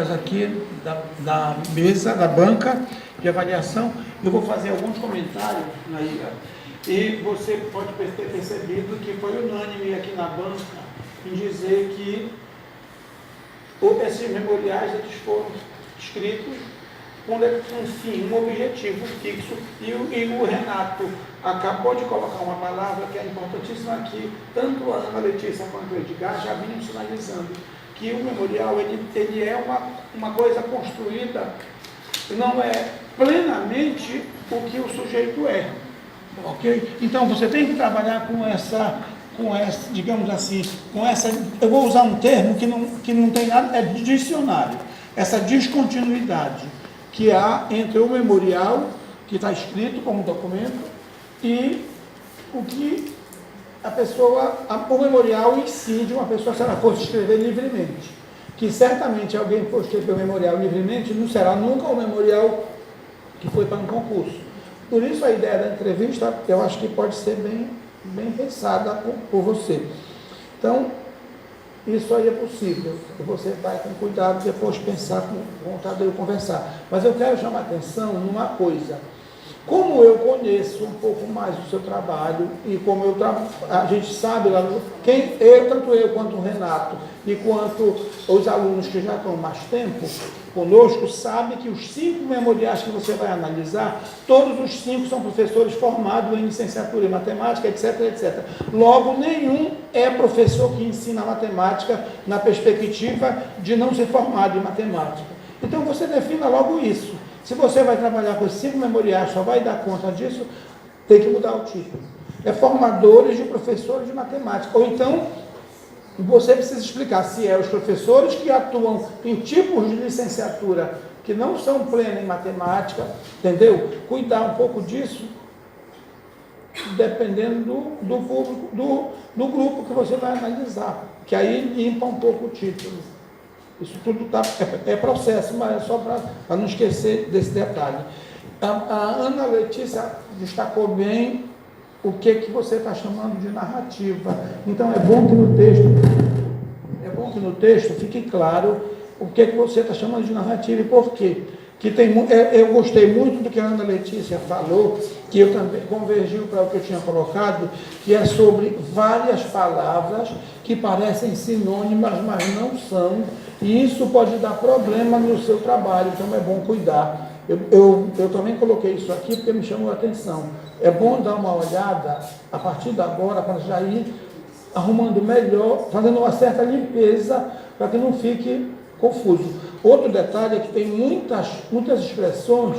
Aqui da mesa, da banca de avaliação, eu vou fazer alguns comentários aí, e você pode ter percebido que foi unânime aqui na banca em dizer que esses memoriais eles foram escritos com um fim, um objetivo fixo, e o Renato acabou de colocar uma palavra que é importantíssima aqui, tanto a Ana Letícia quanto o Edgar já vinham sinalizando que o memorial ele é uma coisa construída, não é plenamente o que o sujeito é, ok? Então você tem que trabalhar com essa, digamos assim, com essa, eu vou usar um termo que não tem nada, é dicionário, essa descontinuidade que há entre o memorial, que está escrito como documento, e o que a pessoa, o memorial em si de uma pessoa, se ela fosse escrever livremente, que certamente alguém for escrever o memorial livremente, não será nunca o memorial que foi para um concurso. Por isso a ideia da entrevista, eu acho que pode ser bem pensada por você. Então, isso aí é possível, você vai com cuidado depois pensar com vontade de eu conversar. Mas eu quero chamar a atenção numa coisa. Como eu conheço um pouco mais do seu trabalho e como a gente sabe, tanto eu quanto o Renato e quanto os alunos que já estão mais tempo conosco, sabem que os 5 memoriais que você vai analisar, todos os 5 são professores formados em licenciatura em matemática, etc, etc. Logo, nenhum é professor que ensina matemática na perspectiva de não ser formado em matemática. Então, você defina logo isso. Se você vai trabalhar com 5 memoriais, só vai dar conta disso, tem que mudar o título. É formadores de professores de matemática. Ou então, você precisa explicar se é os professores que atuam em tipos de licenciatura que não são plenos em matemática, entendeu? Cuidar um pouco disso, dependendo do público, do grupo que você vai analisar, que aí limpa um pouco o título. Isso tudo é processo, mas é só para não esquecer desse detalhe. A Ana Letícia destacou bem o que você está chamando de narrativa. Então é bom que no texto fique claro o que você está chamando de narrativa e por quê. Eu gostei muito do que a Ana Letícia falou, que eu também convergiu para o que eu tinha colocado, que é sobre várias palavras que parecem sinônimas, mas não são, e isso pode dar problema no seu trabalho, então é bom cuidar. Eu também coloquei isso aqui porque me chamou a atenção. É bom dar uma olhada, a partir de agora, para já ir arrumando melhor, fazendo uma certa limpeza, para que não fique confuso. Outro detalhe é que tem muitas expressões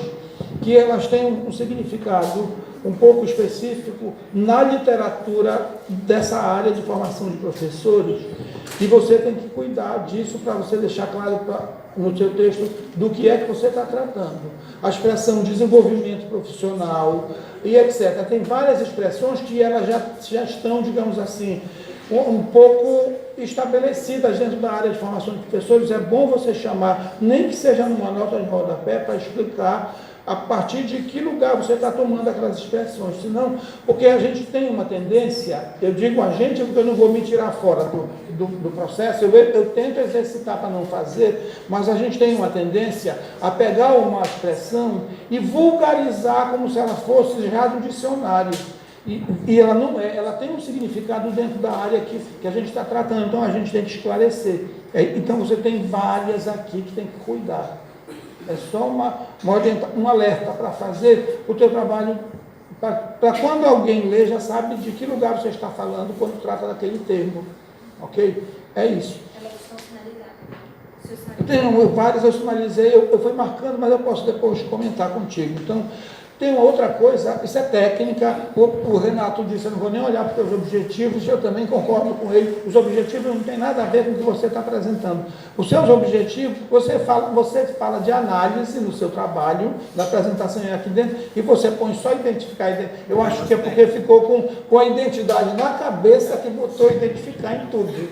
que elas têm um significado um pouco específico na literatura dessa área de formação de professores, e você tem que cuidar disso para você deixar claro no seu texto do que é que você está tratando. A expressão desenvolvimento profissional e etc. Tem várias expressões que elas já estão, digamos assim, um pouco estabelecidas dentro da área de formação de professores. É bom você chamar, nem que seja numa nota de rodapé, para explicar a partir de que lugar você está tomando aquelas expressões. Senão, porque a gente tem uma tendência, eu digo a gente porque eu não vou me tirar fora do processo, eu tento exercitar para não fazer, mas a gente tem uma tendência a pegar uma expressão e vulgarizar como se ela fosse já do dicionário. E ela não é, ela tem um significado dentro da área que a gente está tratando, então a gente tem que esclarecer. Então você tem várias aqui que tem que cuidar. É só um alerta para fazer o teu trabalho, para quando alguém lê, já sabe de que lugar você está falando quando trata daquele termo. Ok? É isso. Elas estão sinalizadas. Eu tenho várias, eu sinalizei, eu fui marcando, mas eu posso depois comentar contigo. Então, tem uma outra coisa, isso é técnica, o Renato disse, eu não vou nem olhar para os teus objetivos, eu também concordo com ele, os objetivos não tem nada a ver com o que você está apresentando. Os seus objetivos, você fala de análise no seu trabalho, na apresentação aqui dentro, e você põe só identificar, eu acho que é porque ficou com a identidade na cabeça que botou identificar em tudo,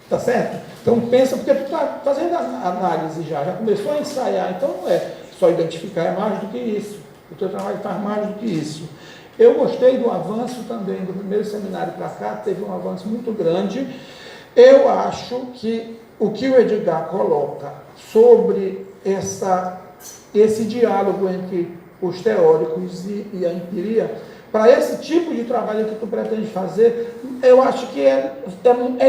tá certo? Então pensa, porque tu está fazendo a análise já começou a ensaiar, então não é só identificar, é mais do que isso. O teu trabalho faz mais do que isso. Eu gostei do avanço também, do primeiro seminário para cá, teve um avanço muito grande. Eu acho que o Edgar coloca sobre esse diálogo entre os teóricos e a empiria, para esse tipo de trabalho que tu pretende fazer, eu acho que é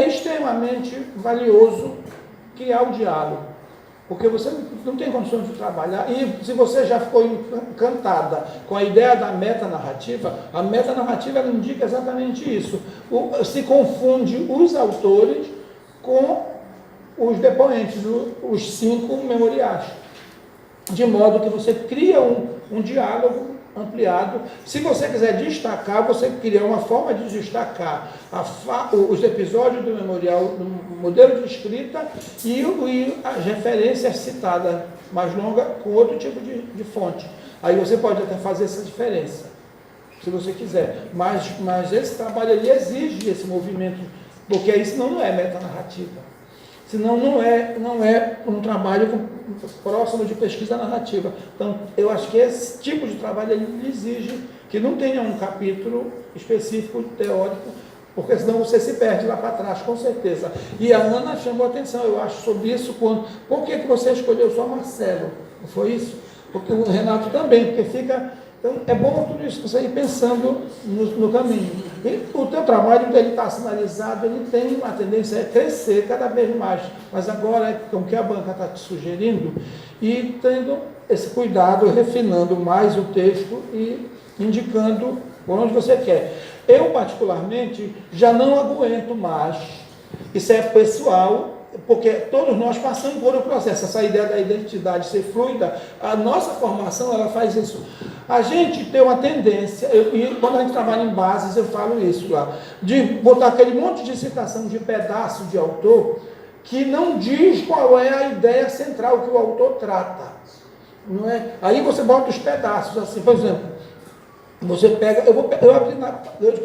extremamente valioso criar o diálogo, porque você não tem condições de trabalhar, e se você já ficou encantada com a ideia da metanarrativa, a metanarrativa ela indica exatamente isso, se confunde os autores com os depoentes, os 5 memoriais, de modo que você cria um diálogo ampliado. Se você quiser destacar, você cria uma forma de destacar os episódios do memorial, do modelo de escrita e as referências citadas mais longas com outro tipo de fonte. Aí você pode até fazer essa diferença, se você quiser. Mas esse trabalho ele exige esse movimento, porque isso não é metanarrativa. Senão não é um trabalho próximo de pesquisa narrativa. Então, eu acho que esse tipo de trabalho ele exige que não tenha um capítulo específico teórico, porque senão você se perde lá para trás, com certeza. E a Ana chamou atenção, eu acho, sobre isso. Por que você escolheu só Marcelo? Não foi isso? Porque o Renato também, porque fica... Então, é bom tudo isso, você ir pensando no caminho. E o teu trabalho, ele está sinalizado, ele tem uma tendência a crescer cada vez mais. Mas agora, com o que a banca está te sugerindo, e tendo esse cuidado, refinando mais o texto e indicando por onde você quer. Eu, particularmente, já não aguento mais, isso é pessoal, porque todos nós passamos por um processo, essa ideia da identidade ser fluida, a nossa formação, ela faz isso. A gente tem uma tendência, e quando a gente trabalha em bases, eu falo isso lá, de botar aquele monte de citação de pedaço de autor, que não diz qual é a ideia central que o autor trata. Não é? Aí você bota os pedaços, assim, por exemplo, você pega, eu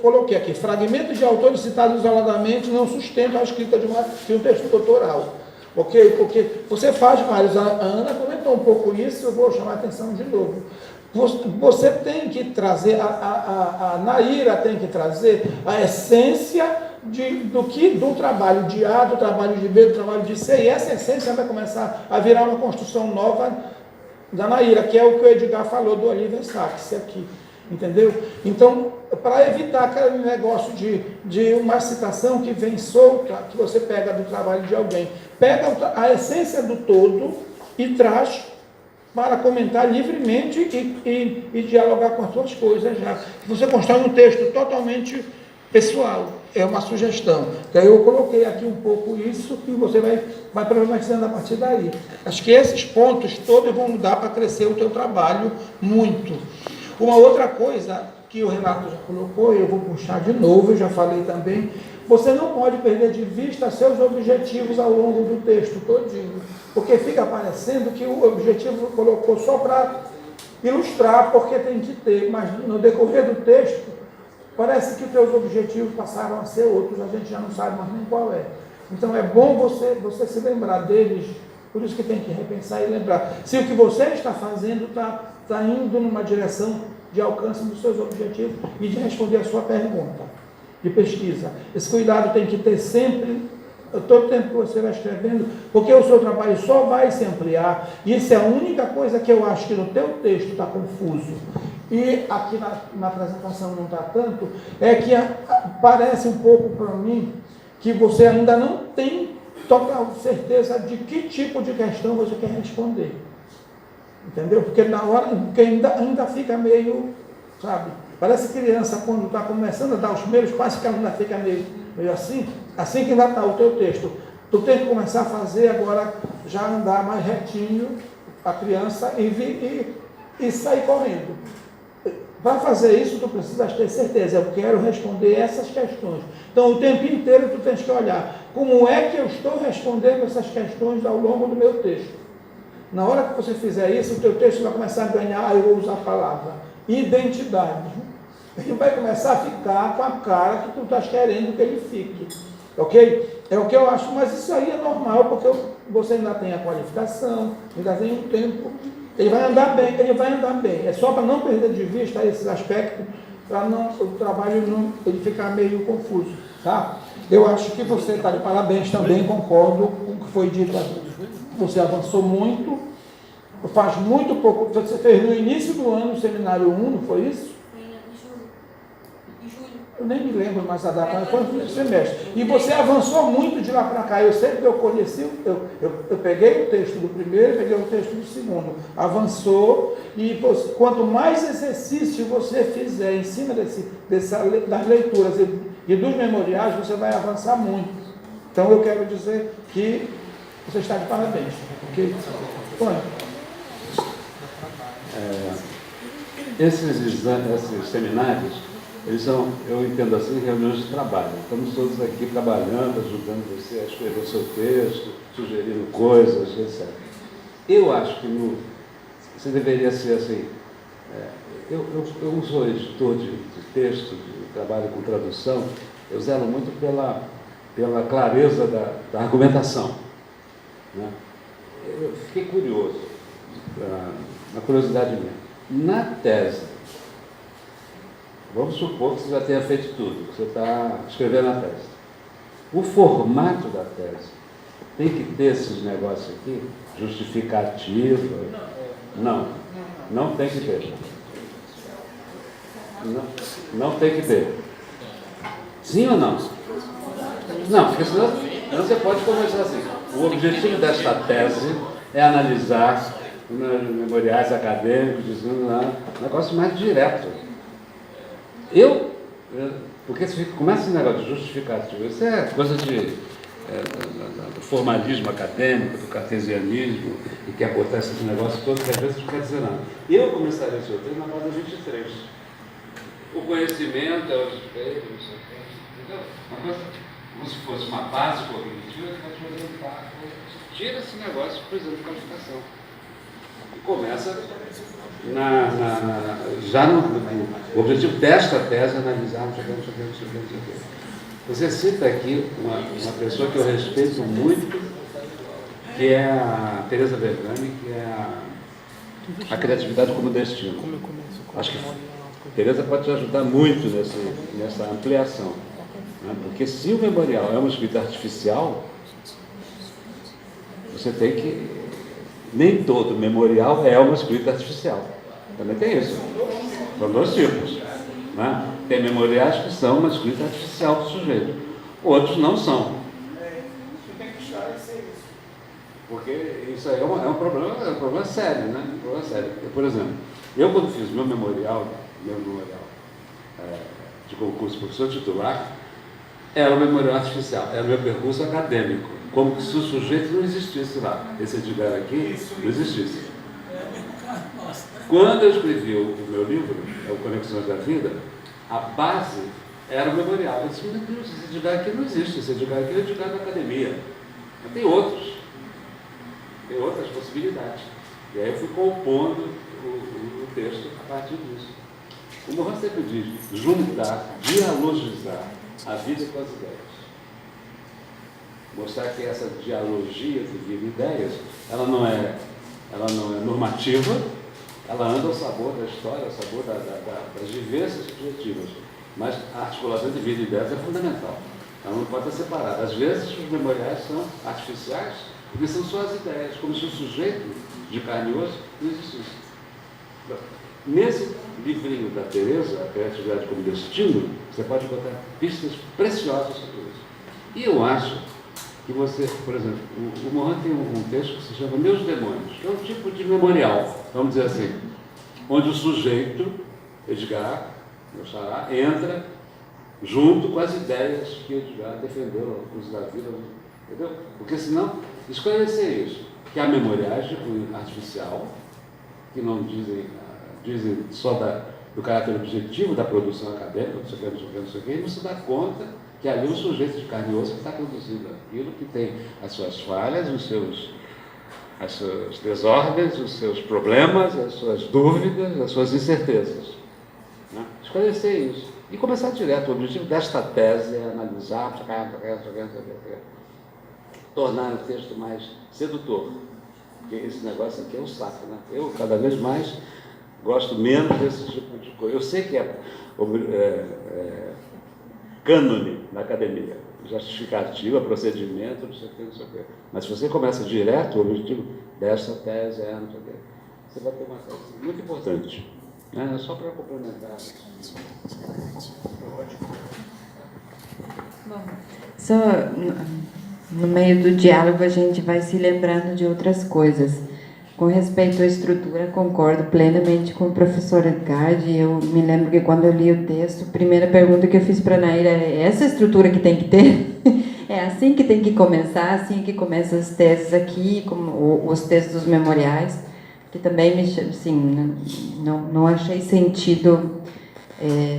coloquei aqui, fragmentos de autores citados isoladamente não sustentam a escrita de um texto doutoral, ok? Porque você faz vários, a Ana comentou um pouco isso, eu vou chamar a atenção de novo. Você tem que trazer, a Naira tem que trazer a essência do trabalho de A, do trabalho de B, do trabalho de C, e essa essência vai começar a virar uma construção nova da Naira, que é o que o Edgar falou do Oliver Sacks aqui. Entendeu? Então, para evitar aquele negócio de uma citação que vem solta, que você pega do trabalho de alguém, pega a essência do todo e traz para comentar livremente e dialogar com as suas coisas já. Você constrói um texto totalmente pessoal, é uma sugestão. E aí eu coloquei aqui um pouco isso que você vai problematizando a partir daí. Acho que esses pontos todos vão dar para crescer o teu trabalho muito. Uma outra coisa que o Renato já colocou, eu vou puxar de novo, eu já falei também, você não pode perder de vista seus objetivos ao longo do texto todinho, porque fica parecendo que o objetivo colocou só para ilustrar, porque tem que ter, mas no decorrer do texto, parece que os teus objetivos passaram a ser outros, a gente já não sabe mais nem qual é. Então é bom você se lembrar deles, por isso que tem que repensar e lembrar. Se o que você está fazendo está indo numa direção de alcance dos seus objetivos e de responder a sua pergunta de pesquisa. Esse cuidado tem que ter sempre, todo tempo que você vai escrevendo, porque o seu trabalho só vai se ampliar, e isso é a única coisa que eu acho que no teu texto está confuso, e aqui na apresentação não está tanto, é que parece um pouco para mim que você ainda não tem total certeza de que tipo de questão você quer responder. Entendeu? Porque na hora, porque ainda fica meio, sabe? Parece criança quando está começando a dar os primeiros passos, que ela ainda fica meio assim que ainda está o teu texto. Tu tem que começar a fazer agora, já andar mais retinho a criança e sair correndo. Para fazer isso, tu precisas ter certeza, eu quero responder essas questões. Então, o tempo inteiro tu tens que olhar como é que eu estou respondendo essas questões ao longo do meu texto. Na hora que você fizer isso, o teu texto vai começar a ganhar, eu vou usar a palavra, identidade. Ele vai começar a ficar com a cara que tu estás querendo que ele fique. Ok? É o que eu acho, mas isso aí é normal, porque você ainda tem a qualificação, ainda tem um tempo. Ele vai andar bem, É só para não perder de vista esses aspectos, para o trabalho não ele ficar meio confuso. Tá? Eu acho que você está de parabéns também, concordo com o que foi dito aqui. você avançou muito, faz muito pouco, você fez no início do ano o seminário 1, não foi isso? Foi em julho. Em julho. Eu nem me lembro mais a data, mas foi no semestre. E você avançou muito de lá para cá. Eu sempre que eu conheci, eu peguei o texto do primeiro, peguei o texto do segundo. Avançou, e você, quanto mais exercício você fizer em cima das leituras e dos memoriais, você vai avançar muito. Então eu quero dizer que você está de parabéns. Ok? Esses seminários, eles são, eu entendo assim, reuniões de trabalho. Estamos todos aqui trabalhando, ajudando você a escrever o seu texto, sugerindo coisas, etc. Eu acho que você deveria ser assim. Eu sou editor de texto, de trabalho com tradução, eu zelo muito pela clareza da argumentação. Né? Eu fiquei curioso, uma curiosidade minha. Na tese, vamos supor que você já tenha feito tudo, que você está escrevendo a tese. O formato da tese tem que ter esses negócios aqui, justificativa. Não tem que ter. Não tem que ter. Sim ou não? Não, porque senão você pode começar assim. O objetivo desta tese é analisar memoriais acadêmicos, dizendo um negócio mais direto. Porque se começa esse negócio de justificativo, isso é coisa do formalismo acadêmico, do cartesianismo, e que acontece esse negócio todo, que às vezes não quer dizer nada. Eu começaria esse roteiro na página 23. O conhecimento é o espelho, não sei o que, entendeu? Uma coisa como se fosse uma base cognitiva que vai te orientar. Tira esse negócio, por exemplo, de qualificação. E começa o objetivo desta tese é analisar não sei o que. Você cita aqui uma pessoa que eu respeito muito, que é a Teresa Bergami, que é a criatividade como destino. Acho que Teresa pode te ajudar muito nessa ampliação. Né? Porque se o memorial é uma escrita artificial, você tem que... Nem todo memorial é uma escrita artificial. Também tem isso. São dois tipos. Né? Tem memoriais que são uma escrita artificial do sujeito. Outros não são. Porque isso aí é um problema sério, né? Um problema sério. Por exemplo, eu quando fiz meu memorial de concurso professor titular, era um memorial artificial, era o meu percurso acadêmico, como se o sujeito não existisse lá. Esse Edgar aqui não existisse. Quando eu escrevi o meu livro, o Conexões da Vida, a base era o memorial. Eu disse, meu Deus, esse Edgar aqui não existe, esse Edgar aqui é o Edgar da academia. Mas tem outras possibilidades. E aí eu fui compondo o texto a partir disso. O Mohan sempre diz, juntar, dialogizar a vida com as ideias. Mostrar que essa dialogia de vida e ideias, ela não é normativa, ela anda ao sabor da história, ao sabor das vivências subjetivas. Mas a articulação de vida e ideias é fundamental. Ela não pode ser separada. Às vezes os memoriais são artificiais, porque são só as ideias, como se o sujeito de carne e osso não existisse. Nesse livrinho da Teresa, A Criatividade como Destino, você pode encontrar pistas preciosas sobre isso. E eu acho que você, por exemplo, o Mohan tem um texto que se chama Meus Demônios, que é um tipo de memorial, vamos dizer assim, onde o sujeito, Edgar, meu xará, entra junto com as ideias que Edgar defendeu ao curso da vida, entendeu? Porque senão, esclarecer isso, que há memoriais de cunho artificial, que não dizem só do caráter objetivo da produção acadêmica, não sei o que, e não se dá conta que ali o sujeito de carne e osso está produzindo aquilo que tem as suas falhas, as suas desordens, os seus problemas, as suas dúvidas, as suas incertezas. Né? Esclarecer isso. E começar direto. O objetivo desta tese é analisar, tornar o texto mais sedutor. Porque esse negócio aqui é um saco. Né? Eu, cada vez mais, gosto menos desse tipo de coisa. Eu sei que é cânone na academia. justificativa, procedimento, não sei o que, não sei o que. Mas se você começa direto, o objetivo dessa tese não sei o que, você vai ter uma tese muito importante. Né? Só para complementar. Bom, só no meio do diálogo a gente vai se lembrando de outras coisas. Com respeito à estrutura, concordo plenamente com o professor Edgard. Eu me lembro que quando eu li o texto, a primeira pergunta que eu fiz para a Naira é: essa estrutura que tem que ter? É assim que tem que começar, assim que começam as teses aqui, como os textos dos memoriais, que também assim, não achei sentido,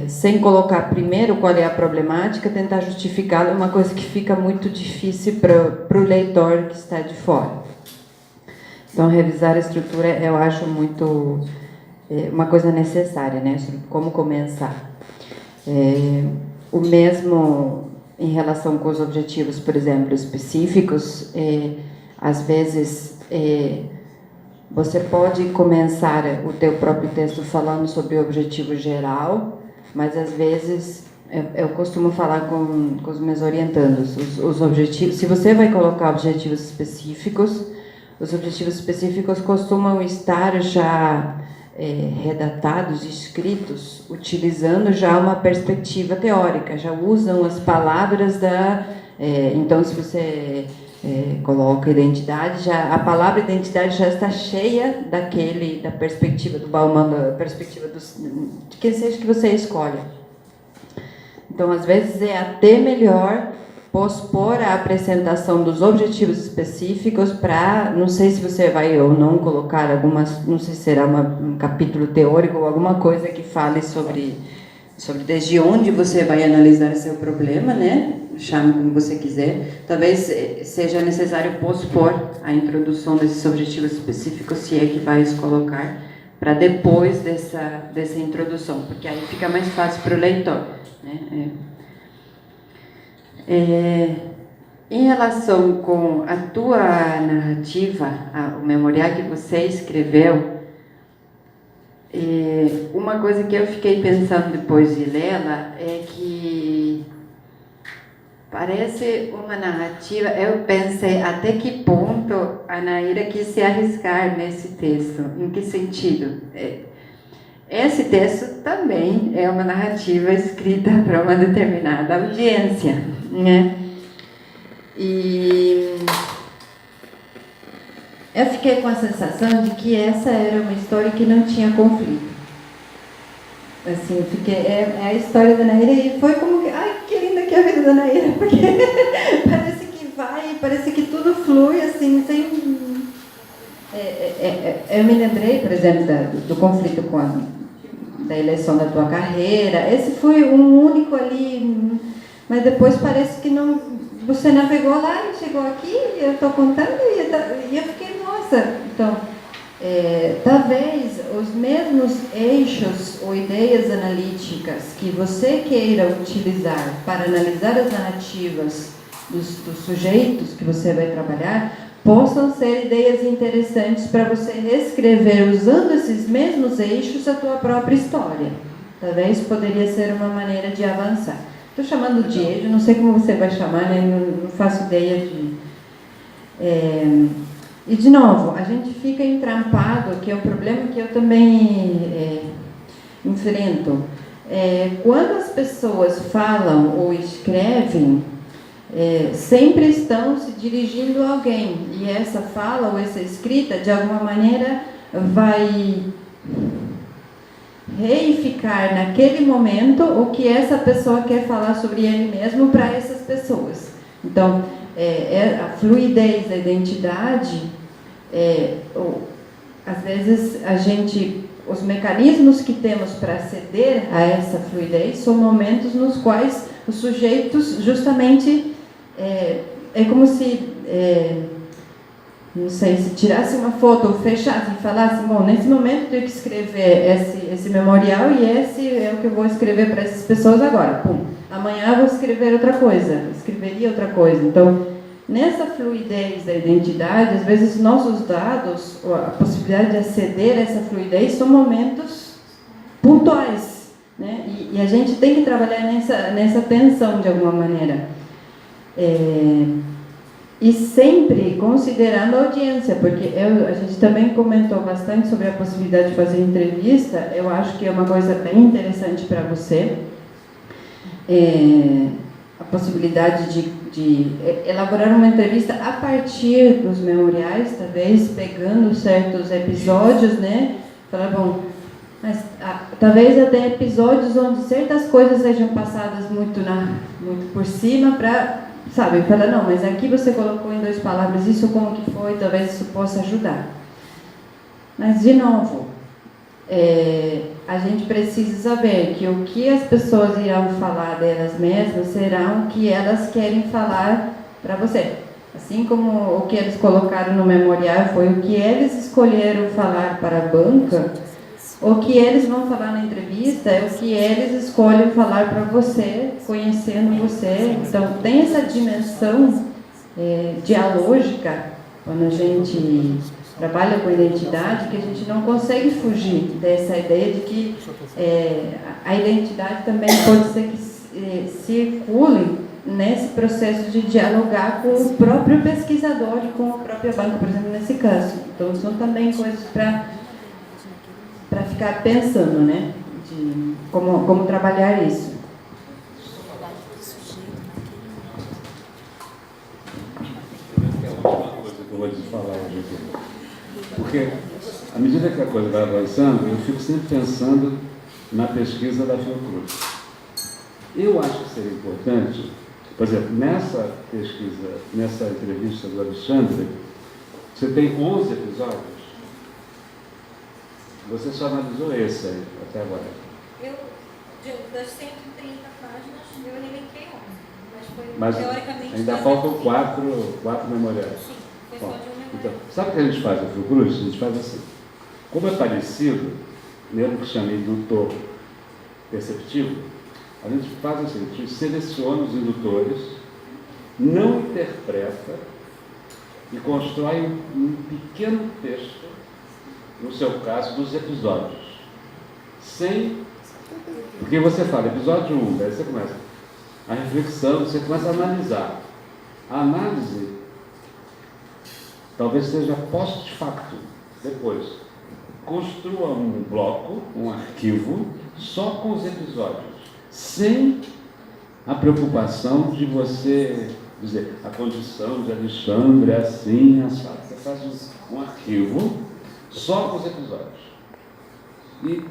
sem colocar primeiro qual é a problemática, tentar justificá-la, é uma coisa que fica muito difícil para o leitor que está de fora. Então, revisar a estrutura eu acho muito uma coisa necessária, né? Como começar. O mesmo em relação com os objetivos, por exemplo, específicos, às vezes você pode começar o teu próprio texto falando sobre o objetivo geral, mas às vezes eu costumo falar com os meus orientandos, os objetivos, se você vai colocar objetivos específicos, os objetivos específicos costumam estar já redatados, escritos, utilizando já uma perspectiva teórica, já usam as palavras então, se você coloca identidade, a palavra identidade já está cheia da perspectiva do Bauman, da perspectiva de quem seja que você escolha. Então, às vezes, é até melhor pospor a apresentação dos objetivos específicos para, não sei se você vai ou não colocar não sei se será um capítulo teórico ou alguma coisa que fale sobre desde onde você vai analisar seu problema, né? Chame como você quiser. Talvez seja necessário pospor a introdução desses objetivos específicos, se é que vai colocar, para depois dessa introdução, porque aí fica mais fácil para o leitor, né? Em relação com a tua narrativa, o memorial que você escreveu, uma coisa que eu fiquei pensando depois de lê-la é que parece uma narrativa. Eu pensei até que ponto a Naira quis se arriscar nesse texto, em que sentido? Esse texto também é uma narrativa escrita para uma determinada audiência, né? E eu fiquei com a sensação de que essa era uma história que não tinha conflito. Assim, é a história da Naira e foi como que, ai, que linda que é a vida da Naira, porque parece que tudo flui assim, sem... eu me lembrei, por exemplo, do conflito da eleição da tua carreira. Esse foi um único ali, mas depois parece que não, você navegou lá e chegou aqui, e eu estou contando, e eu fiquei, nossa. Então, talvez os mesmos eixos ou ideias analíticas que você queira utilizar para analisar as narrativas dos sujeitos que você vai trabalhar possam ser ideias interessantes para você reescrever usando esses mesmos eixos a tua própria história. Talvez poderia ser uma maneira de avançar. Estou chamando de eixo, não sei como você vai chamar, né? Não faço ideia de... E, de novo, a gente fica entrampado, que é um problema que eu também enfrento. Quando as pessoas falam ou escrevem, sempre estão se dirigindo a alguém, e essa fala ou essa escrita, de alguma maneira, vai reificar naquele momento o que essa pessoa quer falar sobre ele mesmo para essas pessoas. Então, a fluidez da identidade, às vezes os mecanismos que temos para aceder a essa fluidez são momentos nos quais os sujeitos justamente é como se, não sei, se tirasse uma foto ou fechasse e falasse, bom, nesse momento eu tenho que escrever esse memorial e esse é o que eu vou escrever para essas pessoas agora. Pum. Amanhã eu vou escrever outra coisa, escreveria outra coisa. Então, nessa fluidez da identidade, às vezes nossos dados, a possibilidade de aceder a essa fluidez são momentos pontuais, né? E a gente tem que trabalhar nessa tensão de alguma maneira. E sempre considerando a audiência, porque a gente também comentou bastante sobre a possibilidade de fazer entrevista. Eu acho que é uma coisa bem interessante para você, a possibilidade de elaborar uma entrevista a partir dos memoriais, talvez pegando certos episódios, né? Falar, bom, mas talvez até episódios onde certas coisas sejam passadas muito por cima para, sabe, falar, não, mas aqui você colocou em 2 palavras isso, como que foi, talvez isso possa ajudar. Mas, de novo, a gente precisa saber que o que as pessoas irão falar delas mesmas será o que elas querem falar para você. Assim como o que eles colocaram no memorial foi o que eles escolheram falar para a banca, o que eles vão falar na entrevista é o que eles escolhem falar para você, conhecendo você. Então, tem essa dimensão dialógica, quando a gente trabalha com identidade, que a gente não consegue fugir dessa ideia de que a identidade também pode ser que circule nesse processo de dialogar com o próprio pesquisador e com a própria banca, por exemplo, nesse caso. Então, são também coisas para ficar pensando, né, de como trabalhar isso. É a última coisa que eu vou te falar hoje aqui. Porque, à medida que a coisa vai avançando, eu fico sempre pensando na pesquisa da Fiocruz. Eu acho que seria importante, por exemplo, nessa pesquisa, nessa entrevista do Alexandre, você tem 11 episódios. Você só analisou esse aí, até agora. Das 130 páginas, eu elenquei 11. Mas foi, mas teoricamente, ainda faltam 4 memoriais. Sim, foi só de um memorial. Então, sabe o que a gente faz na Fiocruz? A gente faz assim. Como é parecido, mesmo que chame indutor perceptivo, a gente faz assim, a gente seleciona os indutores, não interpreta e constrói um pequeno texto, no seu caso, dos episódios. Porque você fala, episódio 1, daí você começa a reflexão, você começa a analisar. A análise talvez seja post-facto, depois. Construa um bloco, um arquivo, só com os episódios, sem a preocupação de você dizer, a condição de Alexandre é assim, assado. Você faz um arquivo só com os episódios. E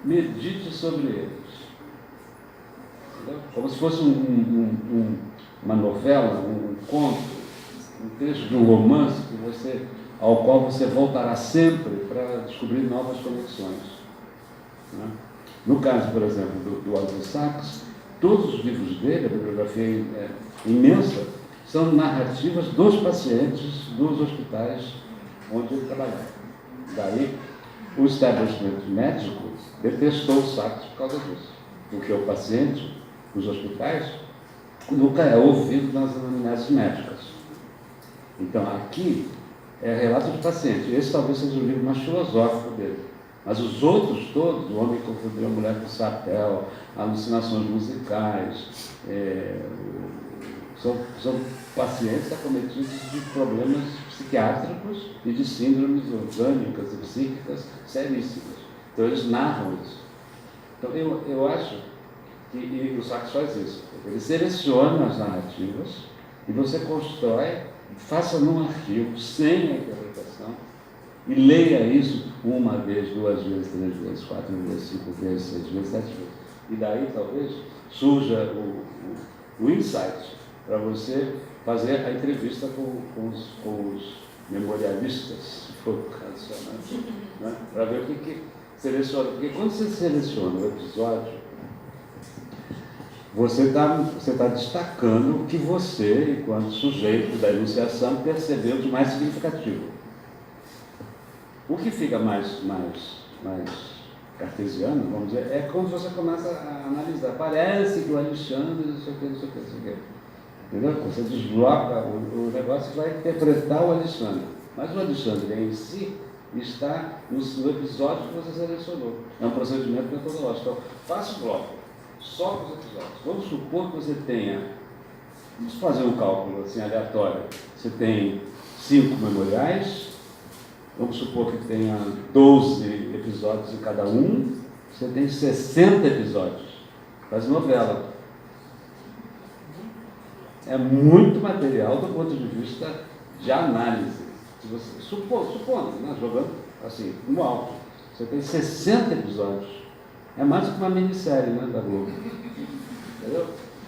medite sobre eles. Entendeu? Como se fosse uma novela, um conto, um texto de um romance ao qual você voltará sempre para descobrir novas conexões. Né? No caso, por exemplo, do Oliver Sacks, todos os livros dele, a bibliografia é imensa, são narrativas dos pacientes dos hospitais onde ele trabalhava. Daí, o establishment médico detestou o Sacks por causa disso, porque o paciente, os hospitais, nunca é ouvido nas análises médicas. Então, aqui é relato de paciente. Esse talvez seja o livro mais filosófico dele. Mas os outros todos, O Homem que Confundiu a Mulher com o Sapel, Alucinações Musicais, são pacientes acometidos de problemas psiquiátricos e de síndromes orgânicas e psíquicas seríssimas. Então, eles narram isso. Então, eu acho que o Sacks faz isso. Ele seleciona as narrativas e você constrói, faça num arquivo, sem a interpretação, e leia isso 1 vez, 2 vezes, 3 vezes, 4 vezes, 5 vezes, 6 vezes, 7 vezes. E daí, talvez, surja o insight para você fazer a entrevista com os memorialistas, se for o caso, né? Para ver o que seleciona. Porque quando você seleciona o episódio, você está destacando o que você, enquanto sujeito da enunciação, percebeu de mais significativo. O que fica mais cartesiano, vamos dizer, é quando você começa a analisar. Parece que o Alexandre, não sei o que. Entendeu? Você desbloca o negócio e vai interpretar o Alexandre. Mas o Alexandre em si está no episódio que você selecionou. É um procedimento metodológico. Então, faça o bloco só com os episódios. Vamos supor que você tenha Vamos fazer um cálculo assim, aleatório. Você tem 5 memoriais, vamos supor que tenha 12 episódios em cada um, você tem 60 episódios. Faz novela. É muito material do ponto de vista de análise. Se você, supondo, né, jogando assim, no alto, você tem 60 episódios. É mais do que uma minissérie, né, da Globo. Entendeu?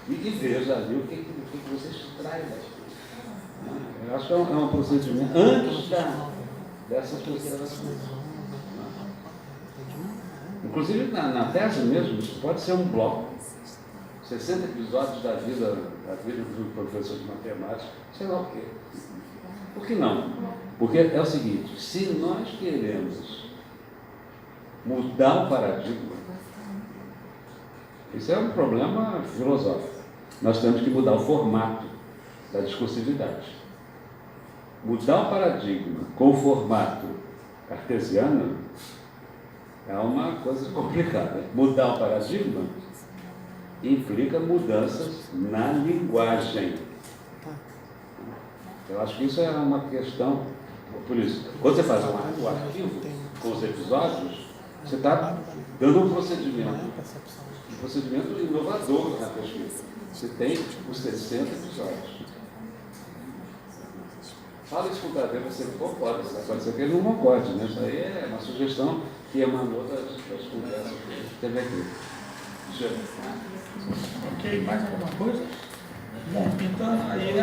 E veja ali o que você extrai daquilo. Eu acho que é um procedimento antes dessas considerações. Inclusive, na tese mesmo, isso pode ser um bloco. 60 episódios da vida do professor de matemática, sei lá o quê. Por que não? Porque é o seguinte, se nós queremos mudar o paradigma, isso é um problema filosófico. Nós temos que mudar o formato da discursividade. Mudar o paradigma com o formato cartesiano é uma coisa complicada. Mudar o paradigma implica mudanças na linguagem. Eu acho que isso é uma questão. Por isso, quando você faz o arquivo com os episódios, você está dando um procedimento inovador na pesquisa. Você tem os 60 episódios. Fala isso com o Tadeu, você concorda. Pode ser que ele não concorde, né? Isso aí é uma sugestão que emanou das conversas que teve aqui. Ok, mais alguma coisa? Bom, então aí